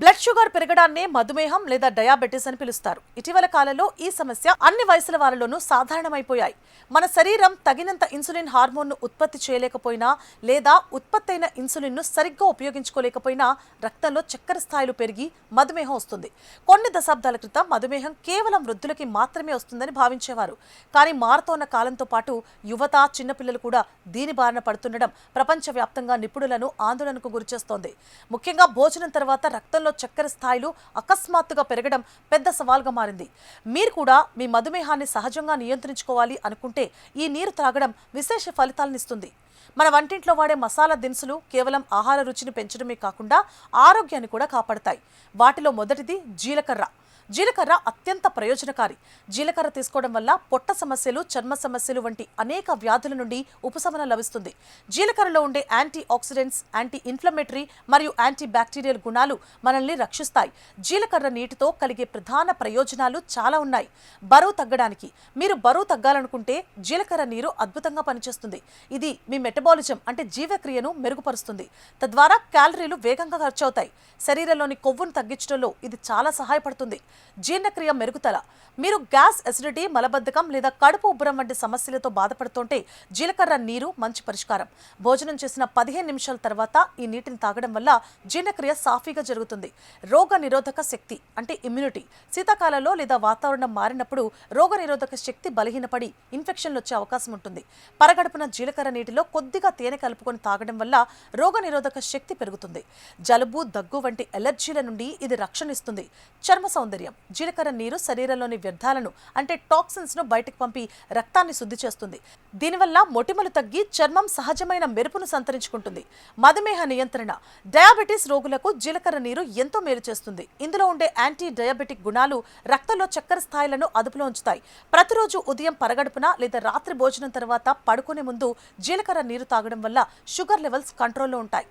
Blood sugar పెరగడాన్నే మధుమేహం లేదా diabetes అని పిలుస్తారు. ఇటీవల కాలంలో ఈ సమస్య అన్ని వయసుల వారిలోనూ సాధారణమైపోయాయి. మన శరీరం తగినంత ఇన్సులిన్ హార్మోన్ను ఉత్పత్తి చేయలేకపోయినా లేదా ఉత్పత్తి అయిన ఇన్సులిన్ను సరిగ్గా ఉపయోగించుకోలేకపోయినా రక్తంలో చక్కెర స్థాయిలు పెరిగి మధుమేహం వస్తుంది. కొన్ని దశాబ్దాల క్రితం మధుమేహం కేవలం వృద్ధులకి మాత్రమే వస్తుందని భావించేవారు. కానీ మారుతోన్న కాలంతో పాటు యువత, చిన్నపిల్లలు కూడా దీని బారిన పడుతుండడం ప్రపంచవ్యాప్తంగా నిపుణులను ఆందోళనకు గురిచేస్తోంది. ముఖ్యంగా భోజనం తర్వాత రక్తంలో చక్కెర స్థాయిలు అకస్మాత్తుగా పెరగడం పెద్ద సవాల్గా మారింది. మీరు కూడా మీ మధుమేహాన్ని సహజంగా నియంత్రించుకోవాలి అనుకుంటే ఈ నీరు త్రాగడం విశేష ఫలితాలనిస్తుంది. మన వంటింట్లో వాడే మసాలా దినుసులు కేవలం ఆహార రుచిని పెంచడమే కాకుండా ఆరోగ్యాన్ని కూడా కాపాడతాయి. వాటిలో మొదటిది జీలకర్ర. జీలకర్ర అత్యంత ప్రయోజనకారి. జీలకర్ర తీసుకోవడం వల్ల పొట్ట సమస్యలు, చర్మ సమస్యలు వంటి అనేక వ్యాధుల నుండి ఉపశమనం లభిస్తుంది. జీలకర్రలో ఉండే యాంటీ ఆక్సిడెంట్స్, యాంటీ ఇన్ఫ్లమేటరీ మరియు యాంటీ బ్యాక్టీరియల్ గుణాలు మనల్ని రక్షిస్తాయి. జీలకర్ర నీటితో కలిగే ప్రధాన ప్రయోజనాలు చాలా ఉన్నాయి. బరువు తగ్గడానికి. మీరు బరువు తగ్గాలనుకుంటే జీలకర్ర నీరు అద్భుతంగా పనిచేస్తుంది. ఇది మీ మెటబాలిజం అంటే జీవక్రియను మెరుగుపరుస్తుంది. తద్వారా క్యాలరీలు వేగంగా ఖర్చవుతాయి. శరీరంలోని కొవ్వును తగ్గించడంలో ఇది చాలా సహాయపడుతుంది. జీర్ణక్రియ మెరుగుదల. మీరు గ్యాస్, ఎసిడిటీ, మలబద్ధకం లేదా కడుపు ఉబ్బరం వంటి సమస్యలతో బాధపడుతుంటే జీలకర్ర నీరు మంచి పరిష్కారం. భోజనం చేసిన 15 నిమిషాల తర్వాత ఈ నీటిని తాగడం వల్ల జీర్ణక్రియ సాఫీగా జరుగుతుంది. రోగ నిరోధక శక్తి అంటే ఇమ్యూనిటీ. శీతాకాలంలో లేదా వాతావరణం మారినప్పుడు రోగ నిరోధక శక్తి బలహీనపడి ఇన్ఫెక్షన్లు వచ్చే అవకాశం ఉంటుంది. పరగడుపున జీలకర్ర నీటిలో కొద్దిగా తేనె కలుపుకొని తాగడం వల్ల రోగ నిరోధక శక్తి పెరుగుతుంది. జలుబు, దగ్గు వంటి ఎలర్జీల నుండి ఇది రక్షణ ఇస్తుంది. చర్మ సౌందర్యం. జీలకర్ర నీరు శరీరంలోని వ్యర్థాలను అంటే టాక్సిన్స్ ను బయటకు పంపి రక్తాన్ని శుద్ధి చేస్తుంది. దీనివల్ల మొటిమలు తగ్గి చర్మం సహజమైన మెరుపును సంతరించుకుంటుంది. మధుమేహ నియంత్రణ. డయాబెటీస్ రోగులకు జీలకర్ర నీరు ఎంతో మేలు చేస్తుంది. ఇందులో ఉండే యాంటీ డయాబెటిక్ గుణాలు రక్తంలో చక్కెర స్థాయిలను అదుపులో ఉంచుతాయి. ప్రతిరోజు ఉదయం పరగడుపున లేదా రాత్రి భోజనం తర్వాత పడుకునే ముందు జీలకర్ర నీరు తాగడం వల్ల షుగర్ లెవెల్స్ కంట్రోల్లో ఉంటాయి.